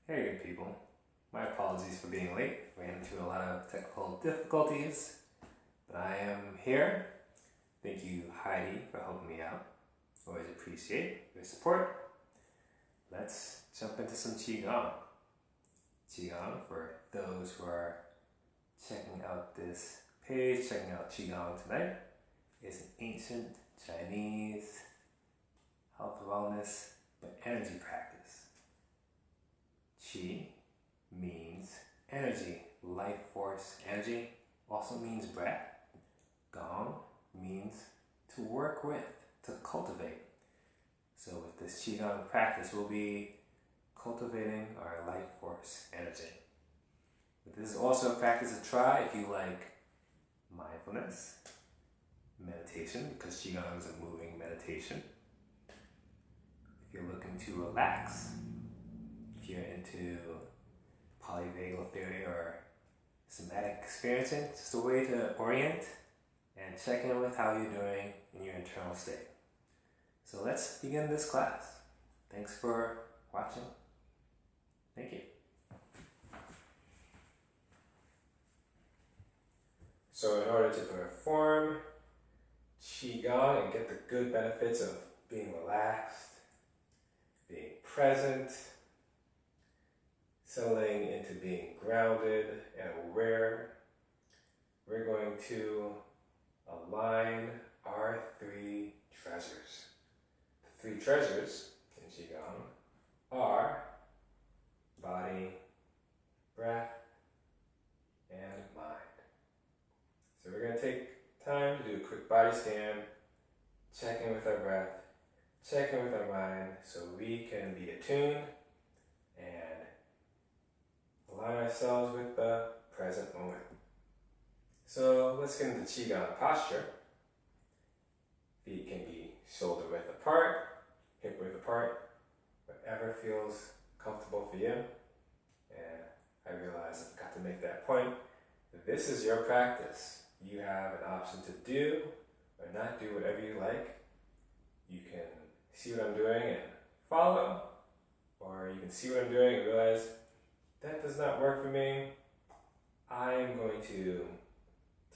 Hey good people, my apologies for being late. Ran into a lot of technical difficulties, but I am here. Thank you Heidi for helping me out. Always appreciate your support. Let's jump into some Qigong. Qigong, for those who are checking out this page, checking out Qigong tonight, is an ancient Chinese health, wellness, but energy practice. Qi means energy, life force, energy also means breath. Gong means to work with, to cultivate. So with this Qigong practice, we'll be cultivating our life force energy. But this is also a practice to try if you like mindfulness, meditation, because Qigong is a moving meditation. If you're looking to relax, if you're into polyvagal theory or somatic experiencing, it's just a way to orient and check in with how you're doing in your internal state. So let's begin this class. Thanks for watching. Thank you. So in order to perform Qigong and get the good benefits of being relaxed, being present, settling into being grounded and aware, we're going to align our three treasures. The three treasures in Qigong are body, breath, and mind. So we're going to take time to do a quick body scan, check in with our breath, check in with our mind so we can be attuned and align ourselves with the present moment. So let's get into Qigong posture. Feet can be shoulder width apart, hip width apart, whatever feels comfortable for you. And I realize I forgot to make that point. This is your practice. You have an option to do or not do whatever you like. You can see what I'm doing and follow, or you can see what I'm doing and realize that does not work for me. I'm going to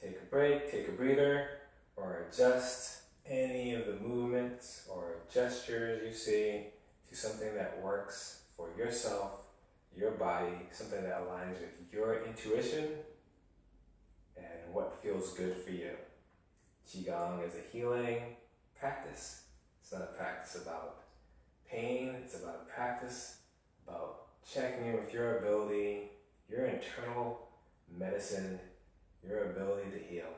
take a break, take a breather, or adjust any of the movements or gestures you see to something that works for yourself, your body, something that aligns with your intuition and what feels good for you. Qigong is a healing practice. It's not a practice about pain, it's about a practice about checking in with your ability, your internal medicine, your ability to heal.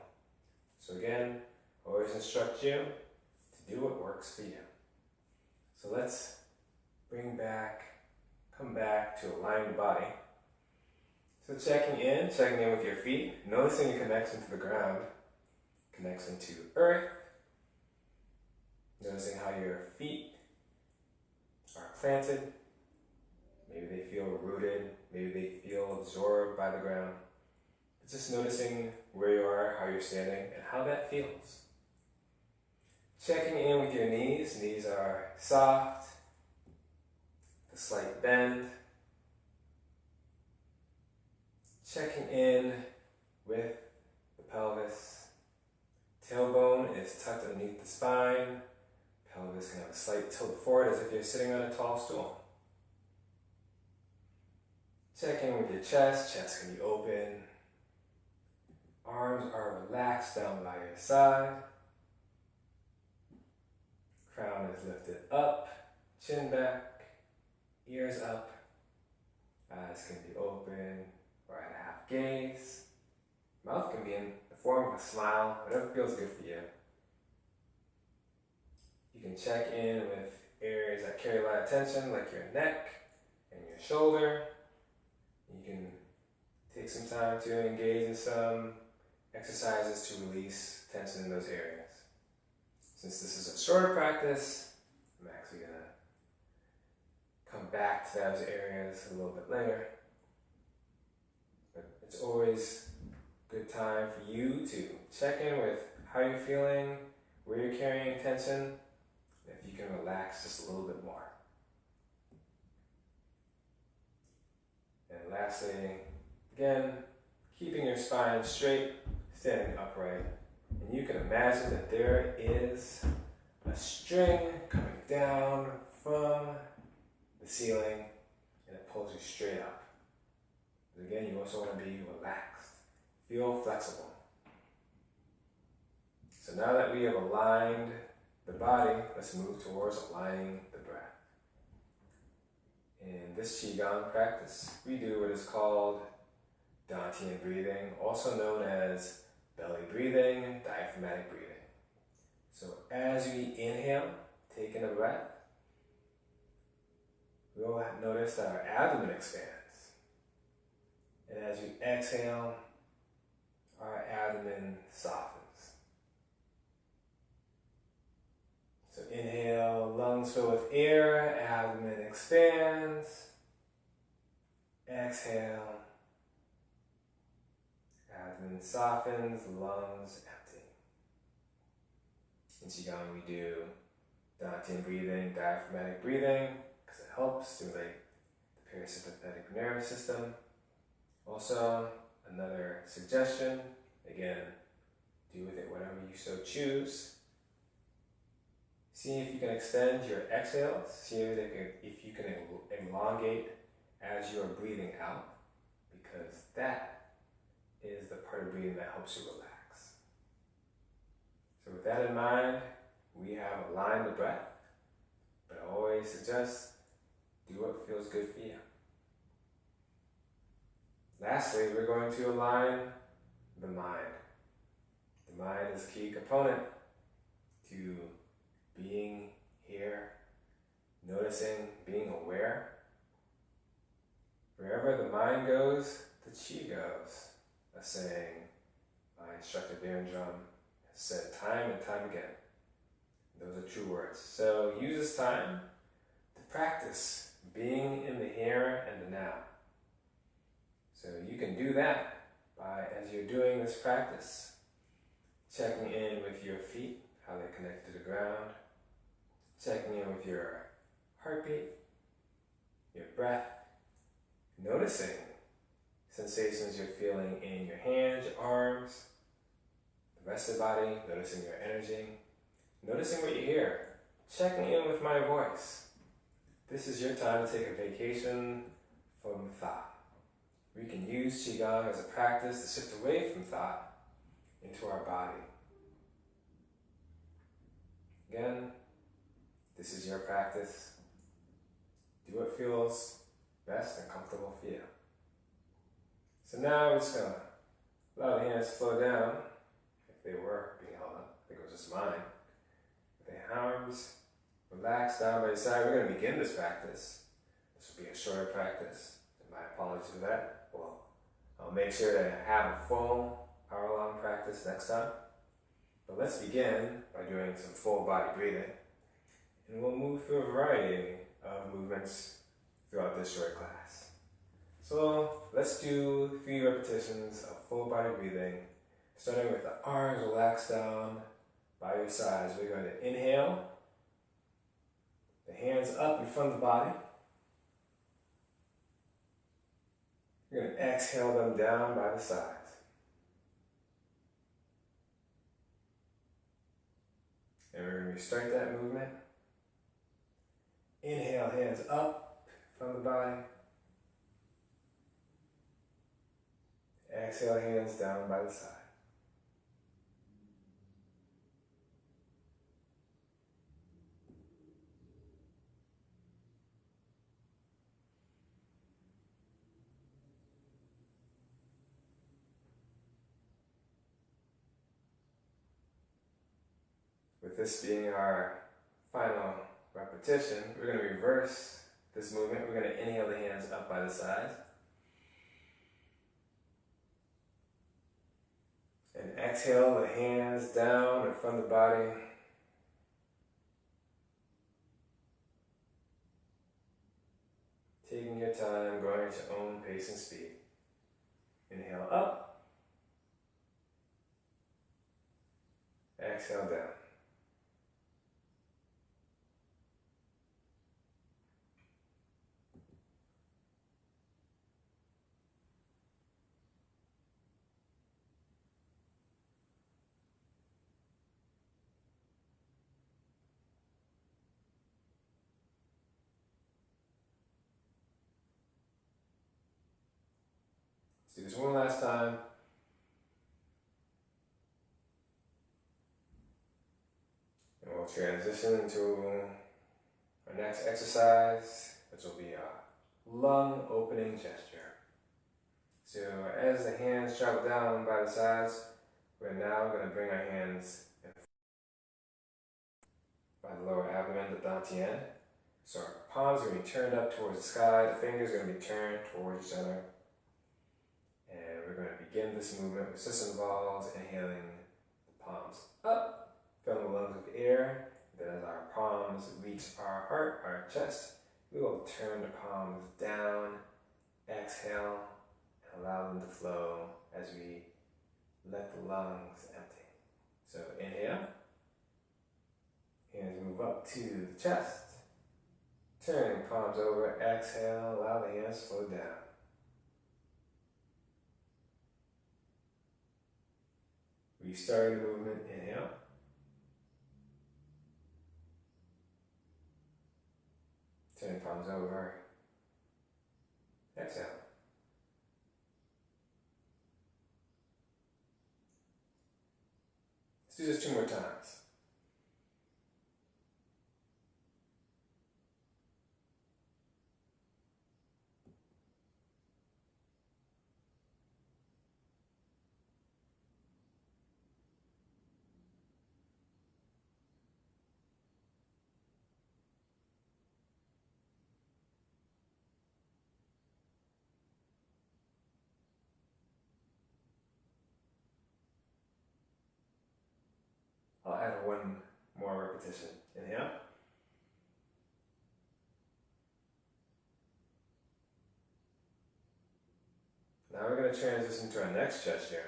So again, I always instruct you to do what works for you. So let's come back to align the body. So checking in with your feet, noticing your connection to the ground, connection to earth, noticing how your feet are planted. Maybe they feel rooted, maybe they feel absorbed by the ground. But just noticing where you are, how you're standing, and how that feels. Checking in with your knees. Knees are soft, a slight bend. Checking in with the pelvis. Tailbone is tucked underneath the spine. Pelvis can have a slight tilt forward as if you're sitting on a tall stool. Check in with your chest. Chest can be open. Arms are relaxed down by your side. Crown is lifted up. Chin back. Ears up. Eyes can be open or at a half gaze. Mouth can be in the form of a smile, whatever feels good for you. You can check in with areas that carry a lot of tension, like your neck and your shoulder. You can take some time to engage in some exercises to release tension in those areas. Since this is a shorter practice, I'm actually going to come back to those areas a little bit later. But it's always a good time for you to check in with how you're feeling, where you're carrying tension, if you can relax just a little bit more. lastly, again, keeping your spine straight, standing upright. And you can imagine that there is a string coming down from the ceiling and it pulls you straight up. But again, you also want to be relaxed. Feel flexible. So now that we have aligned the body, let's move towards aligning the breath. In this Qigong practice, we do what is called Dantian breathing, also known as belly breathing, diaphragmatic breathing. So as we inhale, take in a breath, we'll notice that our abdomen expands. And as we exhale, our abdomen softens. So inhale, lungs fill with air, abdomen expands. Exhale, abdomen softens, lungs empty. In Qigong we do Dantian breathing, diaphragmatic breathing, because it helps stimulate the parasympathetic nervous system. Also, another suggestion, again, do with it whatever you so choose. See if you can extend your exhales. See if you can elongate as you are breathing out, because that is the part of breathing that helps you relax. So with that in mind, we have aligned the breath, but I always suggest do what feels good for you. Lastly, we're going to align the mind. The mind is a key component to being here, noticing, being aware. Wherever the mind goes, the chi goes. A saying my instructor Darren Drum has said time and time again. Those are true words. So use this time to practice being in the here and the now. So you can do that by, as you're doing this practice, checking in with your feet, how they connect to the ground, checking in with your heartbeat, your breath, noticing sensations you're feeling in your hands, your arms, the rest of the body, noticing your energy, noticing what you hear, checking in with my voice. This is your time to take a vacation from thought. We can use Qigong as a practice to shift away from thought into our body. Again, this is your practice. Do what feels best and comfortable for you. So now we're just going to allow the hands to flow down, if they were being held up. I think it was just mine. The arms relax down by your side. We're going to begin this practice. This will be a shorter practice. And my apologies for that. Well, I'll make sure to have a full hour-long practice next time. But let's begin by doing some full body breathing. And we'll move through a variety of movements throughout this short class. So let's do 3 repetitions of full body breathing, starting with the arms relaxed down by your sides. We're going to inhale, the hands up in front of the body. You're going to exhale them down by the sides. And we're going to restart that movement. Inhale, hands up from the body. Exhale, hands down by the side. With this being our final repetition, we're going to reverse this movement. We're going to inhale the hands up by the sides. And exhale the hands down in front of the body. Taking your time, going at your own pace and speed. Inhale up. Exhale down. this one last time. And we'll transition to our next exercise, which will be a lung opening gesture. So as the hands travel down by the sides, we're now going to bring our hands by the lower abdomen, the dantian. So our palms are going to be turned up towards the sky, the fingers are going to be turned towards each other. And we're going to begin this movement with system involves inhaling the palms up, filling the lungs with air. Then as our palms reach our heart, our chest, we will turn the palms down, exhale, and allow them to flow as we let the lungs empty. So inhale, hands move up to the chest, turn palms over, exhale, allow the hands to flow down. Restarting the movement, inhale. Turn palms over, exhale. Let's do this 2 more times. I'll add 1 more repetition. Inhale. Now we're going to transition to our next gesture,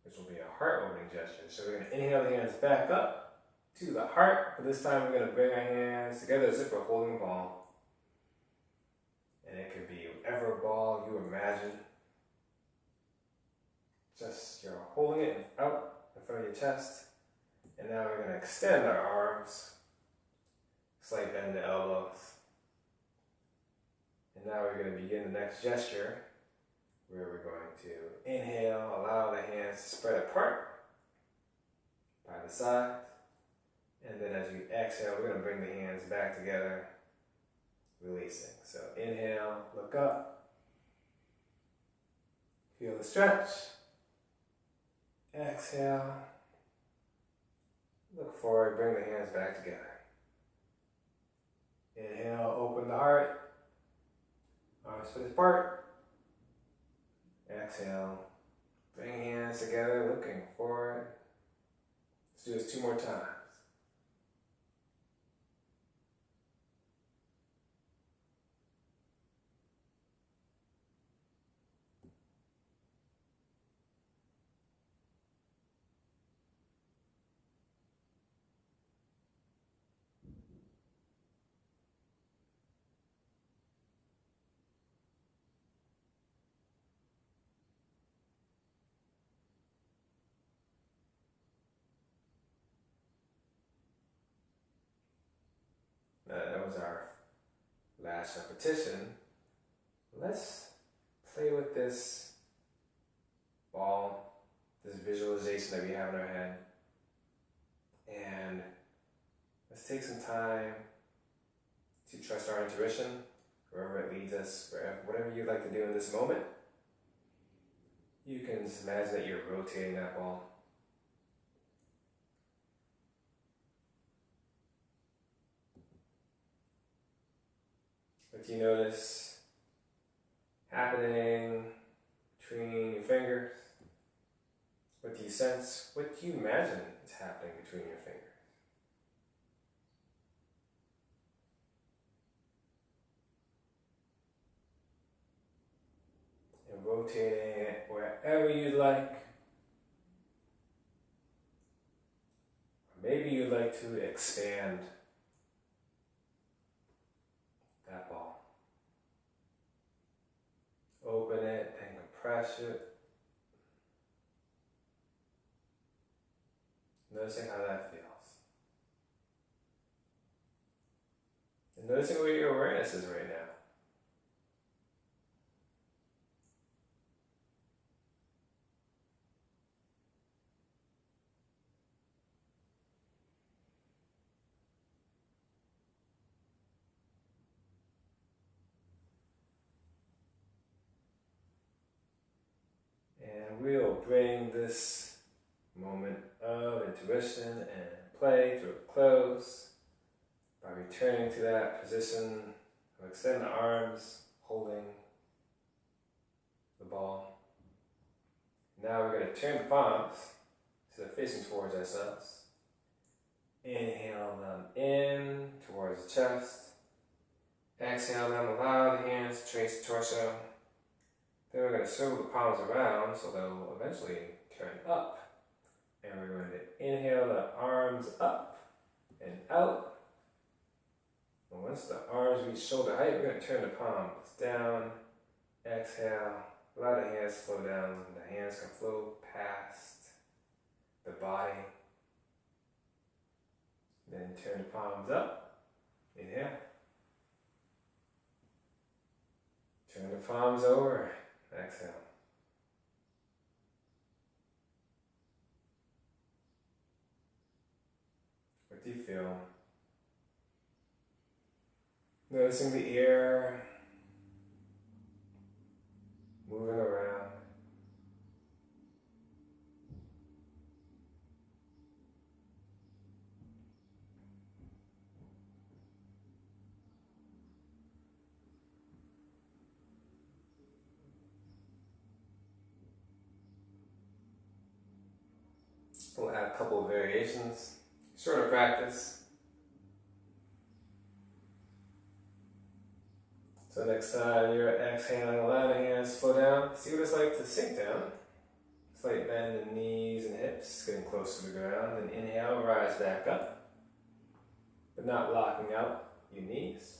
which will be a heart opening gesture. So we're going to inhale the hands back up to the heart, but this time we're going to bring our hands together as if we're holding a ball. And it could be whatever ball you imagine. Just you're holding it out in front of your chest. And now we're going to extend our arms, slight bend the elbows. And now we're going to begin the next gesture, where we're going to inhale, allow the hands to spread apart by the sides. And then as we exhale, we're going to bring the hands back together, releasing. So inhale, look up, feel the stretch. Exhale. Look forward, bring the hands back together. Inhale, open the heart. Arms split apart. Exhale, bring hands together, looking forward. Let's do this 2 more times. That was our last repetition. Let's play with this ball, this visualization that we have in our head. And let's take some time to trust our intuition, wherever it leads us, whatever you'd like to do in this moment. You can just imagine that you're rotating that ball. What do you notice happening between your fingers? What do you sense? What do you imagine is happening between your fingers? And rotating it wherever you'd like. Maybe you'd like to expand that ball. Open it and compress it. Noticing how that feels. And noticing where your awareness is right now. we'll bring this moment of intuition and play to a close by returning to that position of extend the arms, holding the ball. Now we're going to turn the palms so they're facing towards ourselves. Inhale them in towards the chest. Exhale them, allow the hands to trace the torso. Then we're going to circle the palms around so they'll eventually turn up. And we're going to inhale the arms up and out. And once the arms reach shoulder height, we're going to turn the palms down. Exhale, allow the hands to flow down. The hands can flow past the body. Then turn the palms up. Inhale. Turn the palms over. Exhale. What do you feel? Noticing the air moving around. We'll add a couple of variations, shorter practice. So next time you're exhaling, allow the hands to flow down. See what it's like to sink down. Slight bend in knees and hips, getting close to the ground. And inhale, rise back up, but not locking out your knees.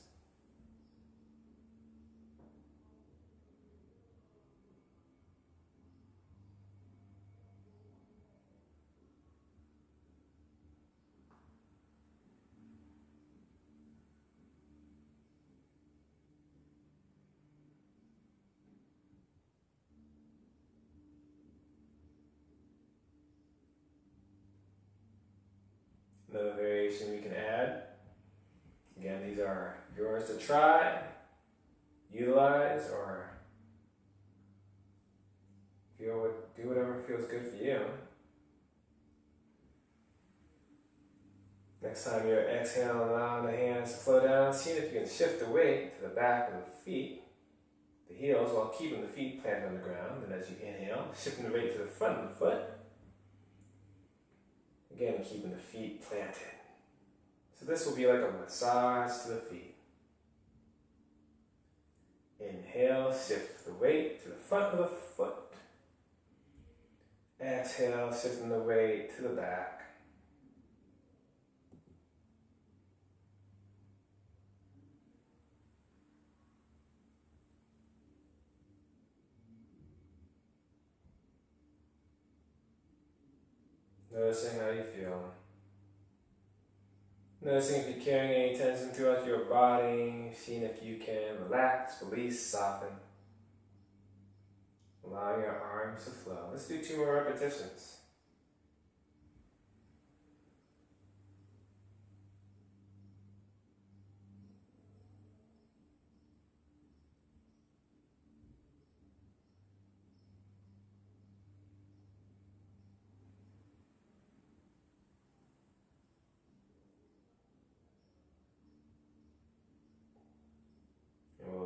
Another variation we can add. Again, these are yours to try, utilize, or do whatever feels good for you. Next time you're exhaling, allowing the hands to flow down, see if you can shift the weight to the back of the feet, the heels, while keeping the feet planted on the ground. And as you inhale, shifting the weight to the front of the foot. Again, keeping the feet planted. So this will be like a massage to the feet. Inhale, shift the weight to the front of the foot. Exhale, shifting the weight to the back. Noticing how you feel. Noticing if you're carrying any tension throughout your body, seeing if you can relax, release, soften. Allowing your arms to flow. Let's do 2 more repetitions.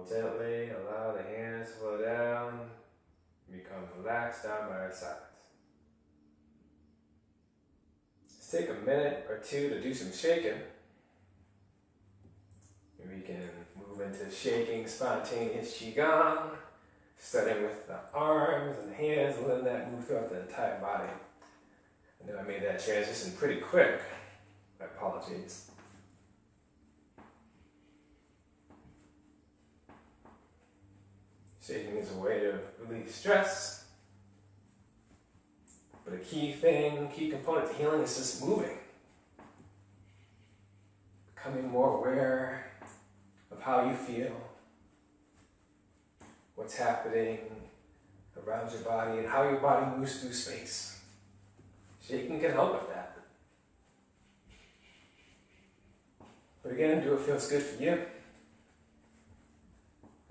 Gently allow the hands to flow down, become relaxed down by our sides. Let's take a minute or 2 to do some shaking. And we can move into shaking spontaneous Qigong, starting with the arms and the hands, and letting that move throughout the entire body. I know I made that transition pretty quick. My apologies. Shaking is a way to release stress. But a key component to healing is just moving. Becoming more aware of how you feel, what's happening around your body, and how your body moves through space. Shaking can help with that. But again, do what feels good for you.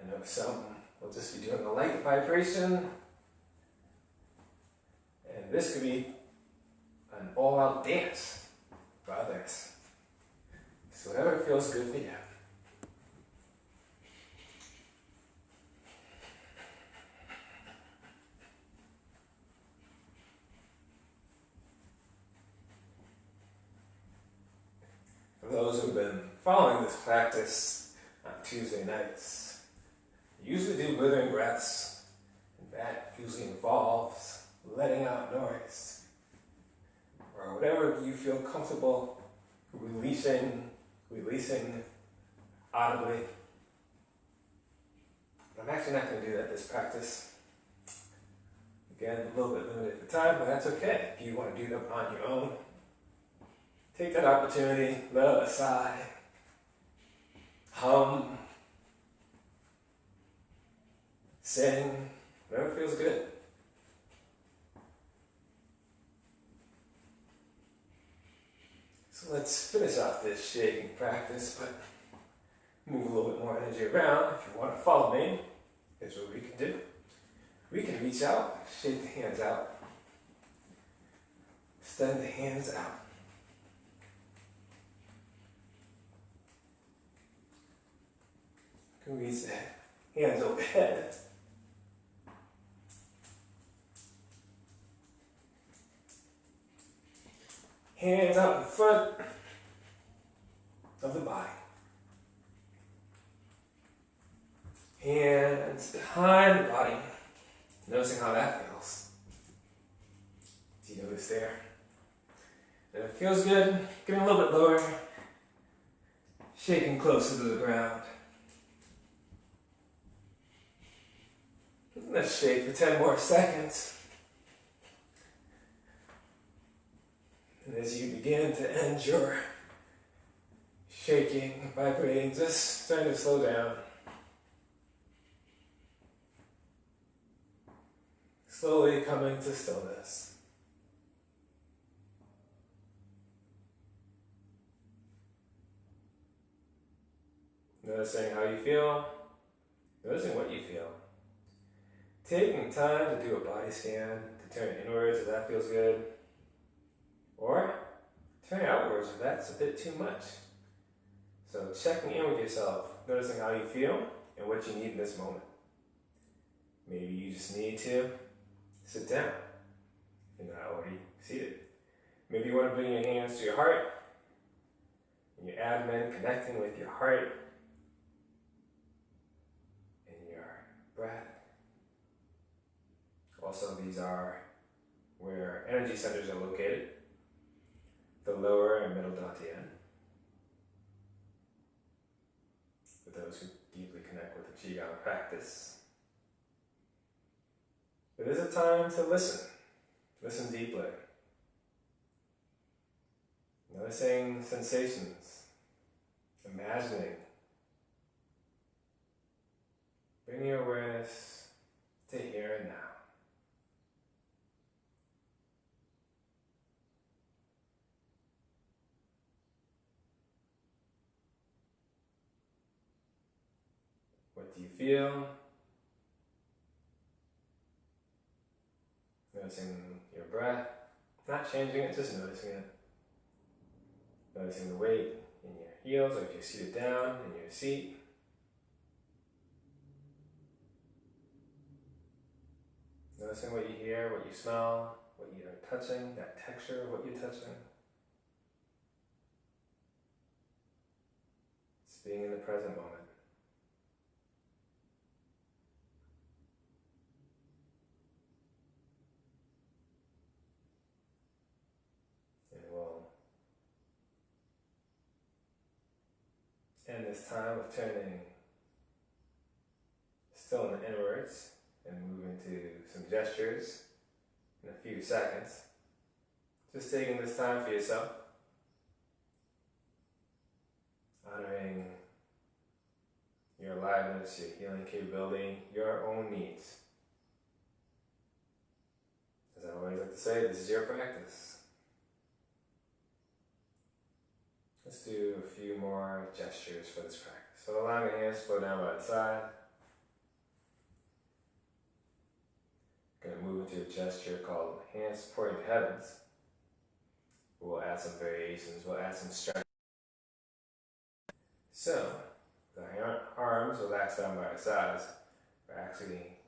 I know some will just be doing a light vibration. this could be an all-out dance for others. So whatever feels good for you. For those who've been following this practice on Tuesday nights, you usually do blithering breaths, and that usually involves letting out noise, or whatever you feel comfortable releasing audibly. But I'm actually not going to do that this practice. Again, a little bit limited for time, but that's okay. If you want to do them on your own, take that opportunity, let out a sigh, hum, sing, whatever feels good. So let's finish off this shaking practice, but move a little bit more energy around. If you want to follow me, here's what we can do. We can reach out, shake the hands out, extend the hands out. You can reach the hands overhead. Hands out in front of the body. Hands behind the body. Noticing how that feels. Do you notice there? And if it feels good, getting a little bit lower. Shaking closer to the ground. Let's shake for 10 more seconds. And as you begin to end your shaking, vibrating, just starting to slow down. Slowly coming to stillness. Noticing how you feel, noticing what you feel. Taking time to do a body scan, to turn inwards if that feels good, or turn outwards if that's a bit too much. So checking in with yourself, noticing how you feel and what you need in this moment. Maybe you just need to sit down if you're not already seated. Maybe you want to bring your hands to your heart and your abdomen, connecting with your heart and your breath. Also, these are where energy centers are located, the lower and middle dantian. For those who deeply connect with the Qigong practice. It is a time to listen. Listen deeply. Noticing sensations. Imagining. Bringing your awareness to here and now. What do you feel? Noticing your breath, not changing it, just noticing it. Noticing the weight in your heels, or if you're seated down in your seat. Noticing what you hear, what you smell, what you are touching, that texture of what you're touching. Just being in the present moment. And this time of turning still in the inwards and move into some gestures in a few seconds. Just taking this time for yourself, honoring your aliveness, your healing capability, your own needs. As I always like to say, this is your practice. Let's do a few more gestures for this practice. So allowing the hands to flow down by the side. Going to move into a gesture called hands pointing to heavens. We'll add some variations, we'll add some stretch. So, the arms relax down by our sides, but actually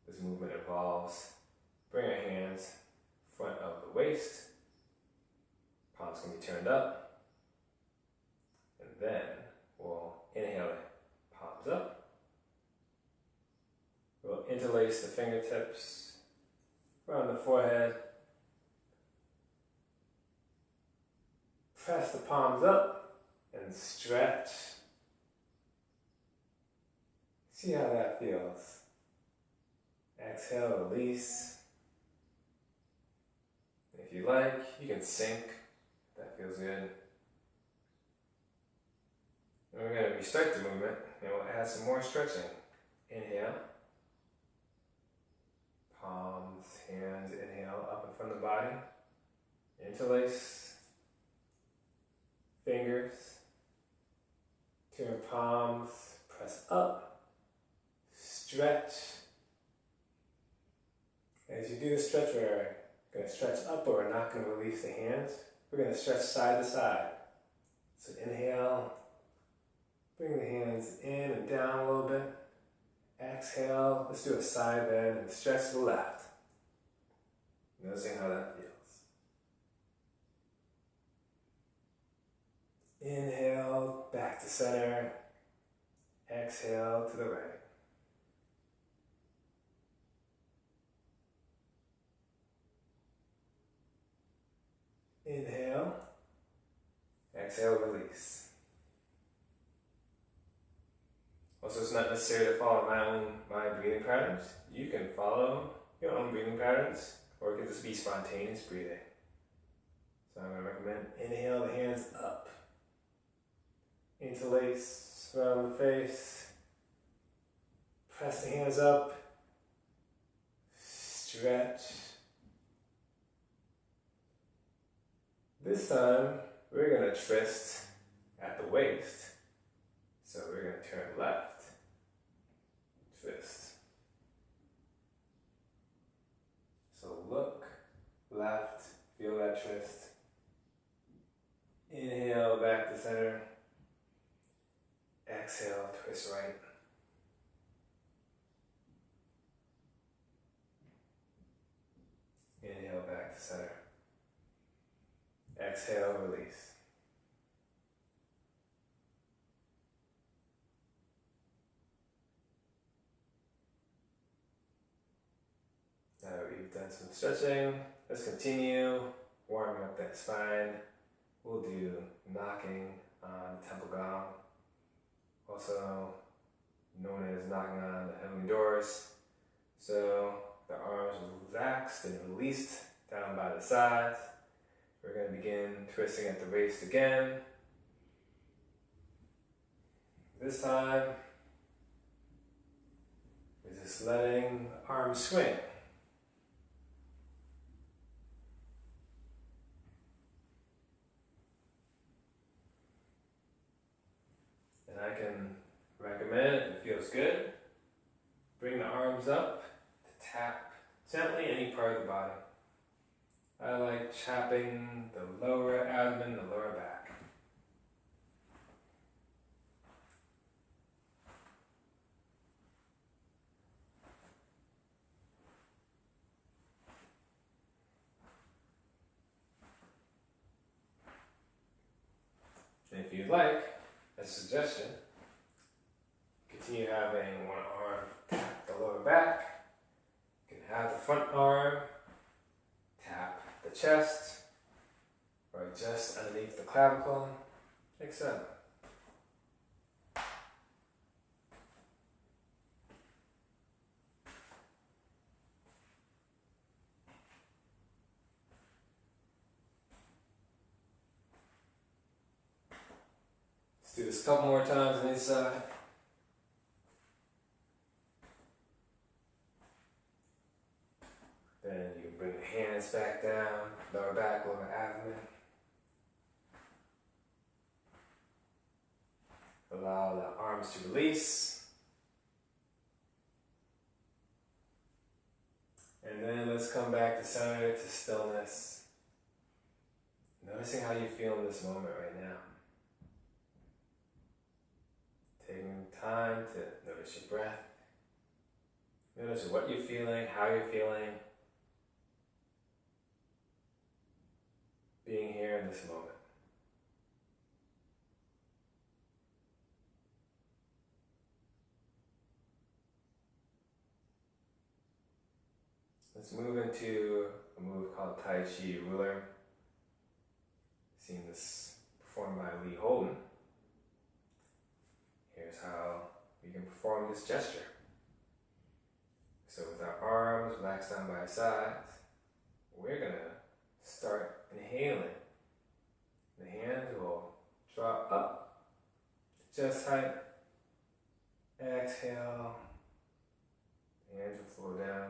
this movement involves bringing our hands front of the waist, palms can be turned up, and then we'll inhale it, palms up. We'll interlace the fingertips around the forehead, press the palms up and stretch. See how that feels. Exhale, release. If you like, you can sink. That feels good. And we're going to restart the movement and we'll add some more stretching. Inhale. Palms, hands, inhale up in front of the body. Interlace. Fingers. Turn palms, press up. Stretch. As you do the stretch, we're going to stretch up, but we're not going to release the hands. We're going to stretch side to side. So inhale, bring the hands in and down a little bit. Exhale, let's do a side bend and stretch to the left. Noticing how that feels. Inhale, back to center. Exhale to the right. Inhale, exhale, release. Also, it's not necessary to follow my breathing patterns. You can follow your own breathing patterns, or it can just be spontaneous breathing. So I'm going to recommend inhale the hands up. Interlace around the face. Press the hands up. Stretch. This time, we're going to twist at the waist. So we're going to turn left. Twist. So look, left, feel that twist. Inhale, back to center. Exhale, twist right. Inhale, back to center. Exhale, release. Now that we've done some stretching, let's continue warming up that spine. We'll do knocking on the temple gong, also known as knocking on the heavenly doors. So the arms are relaxed and released down by the sides. We're going to begin twisting at the waist again. This time, we're just letting the arms swing. And I can recommend, if it feels good, bring the arms up to tap gently any part of the body. I like tapping the lower abdomen, the lower back. And if you'd like, as a suggestion, continue having one arm tap the lower back. You can have the front arm tap the chest, or just underneath the clavicle, etc. Let's do this a couple more times on each side. Then you can bring the hands back down, lower back, lower abdomen. Allow the arms to release. And then let's come back to center, to stillness. Noticing how you feel in this moment right now. Taking time to notice your breath. Notice what you're feeling, how you're feeling. Being here in this moment. Let's move into a move called Tai Chi Ruler. Seen this performed by Lee Holden. Here's how we can perform this gesture. So with our arms relaxed down by our sides, we're going to start inhaling. The hands will draw up to chest height. Exhale. The hands will flow down.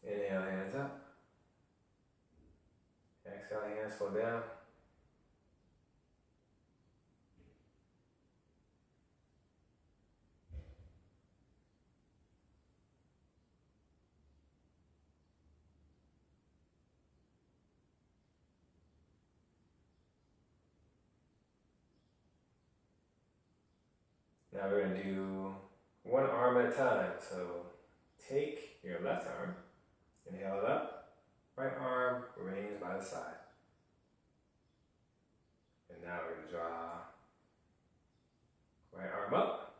Inhale, hands up. Exhale, hands flow down. Now we're going to do one arm at a time. So take your left arm, inhale it up, right arm remains by the side. And now we're going to draw right arm up,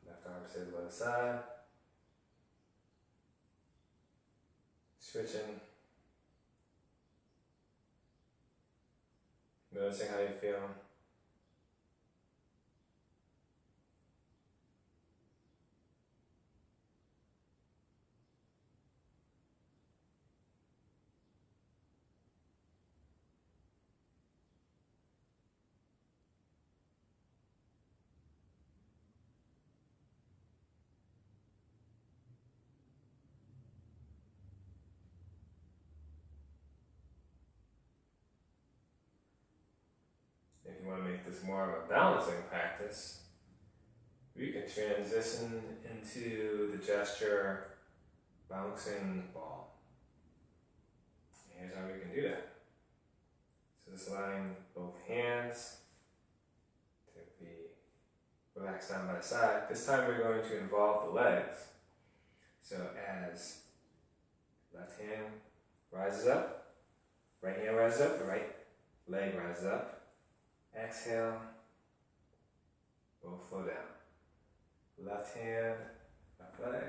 left arm stays by the side. Switching. Noticing how you feel. If you want to make this more of a balancing practice, we can transition into the gesture bouncing ball. Here's how we can do that. So just allowing both hands to be relaxed down by the side. This time we're going to involve the legs. So as left hand rises up, right hand rises up, the right leg rises up. Exhale, both flow down. Left hand, left leg.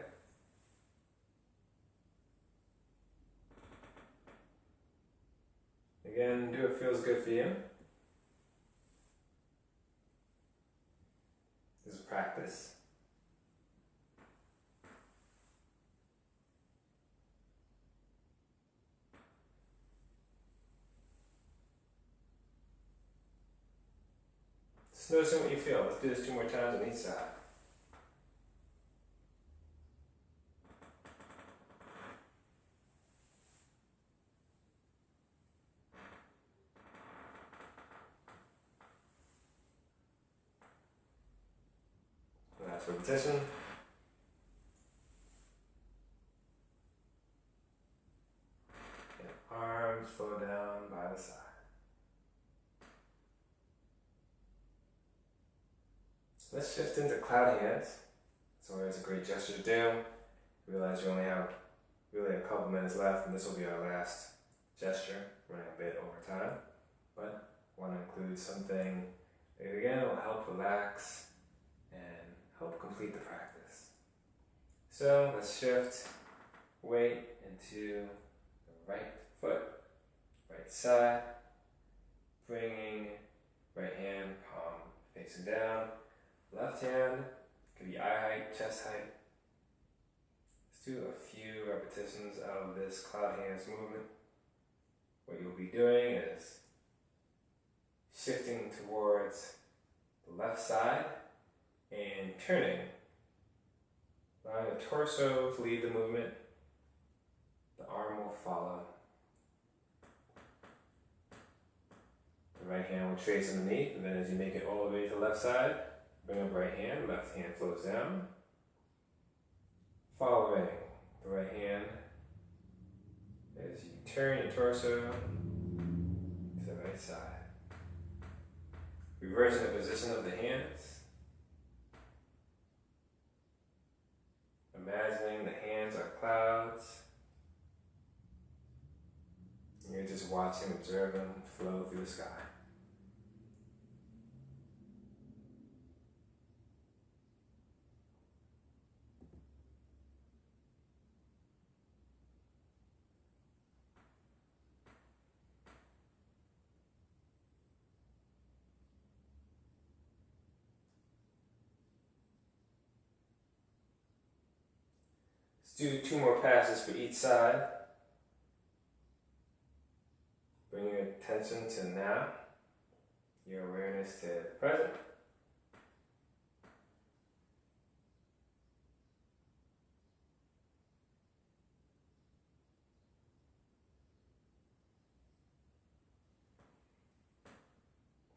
Again, do what feels good for you. This is practice. Just noticing what you feel. Let's do this 2 more times on each side. Last repetition. And arms flow down by the side. Let's shift into cloud hands. It's always a great gesture to do. Realize you only have really a couple minutes left, and this will be our last gesture, running a bit over time. But I want to include something that again will help relax and help complete the practice. So let's shift weight into the right foot, right side, bringing right hand palm facing down. Left hand could be eye height, chest height. Let's do a few repetitions of this cloud hands movement. What you'll be doing is shifting towards the left side and turning Allowing the torso to lead the movement. The arm will follow. The right hand will trace underneath, and then as you make it all the way to the left side, bring up right hand flows down. Following the right hand as you turn your torso to the right side. Reversing the position of the hands. Imagining the hands are clouds. And you're just watching, observe them flow through the sky. Do 2 more passes for each side. Bring your attention to now, your awareness to the present.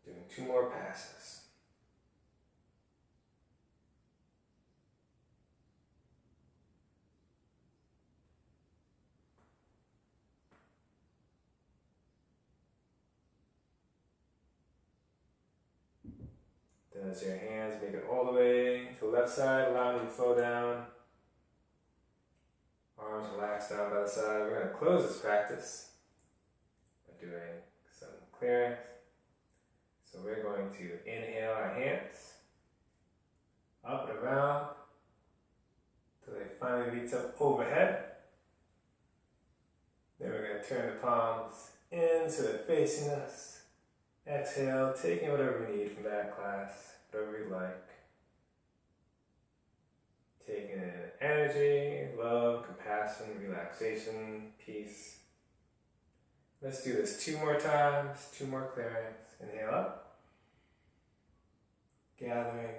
Doing 2 more passes. Then as your hands make it all the way to the left side, allowing them to flow down. Arms relaxed down by the side. We're going to close this practice by doing some clearance. So we're going to inhale our hands up and around till they finally reach up overhead. Then we're going to turn the palms in so they're facing us. Exhale, taking whatever we need from that class, whatever we like. Taking in energy, love, compassion, relaxation, peace. Let's do this 2 more times, 2 more clearings. Inhale up. Gathering.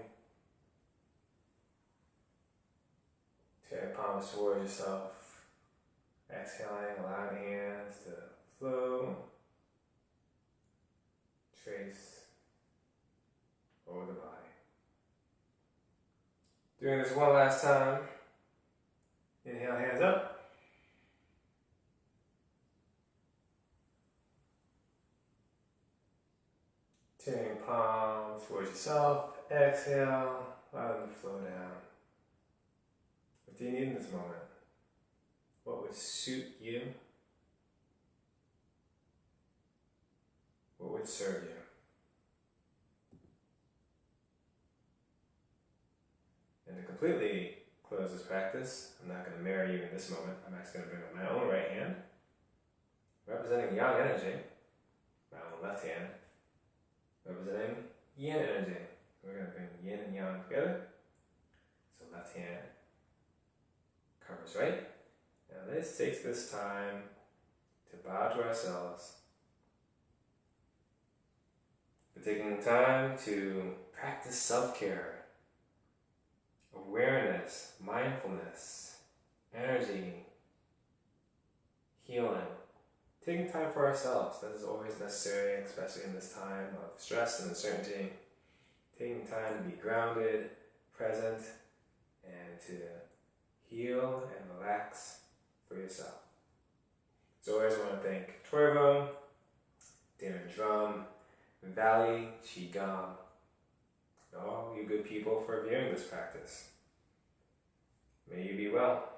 Turn your palms towards yourself. Exhaling, allowing the hands to flow. Trace over the body. Doing this one last time. Inhale, hands up. Turning palms towards yourself. Exhale, allow them to flow down. What do you need in this moment? What would suit you? What would serve you? And to completely close this practice, I'm not going to mirror you in this moment. I'm actually going to bring up my own right hand, representing yang energy, my own left hand, representing yin energy. We're going to bring yin and yang together. So left hand covers right. Now this takes this time to bow to ourselves. We're taking time to practice self-care, awareness, mindfulness, energy, healing. Taking time for ourselves, that is always necessary, especially in this time of stress and uncertainty. Taking time to be grounded, present, and to heal and relax for yourself. So I always want to thank Torvo, Darren Drum, Valley, Qigong, all you good people for viewing this practice. May you be well.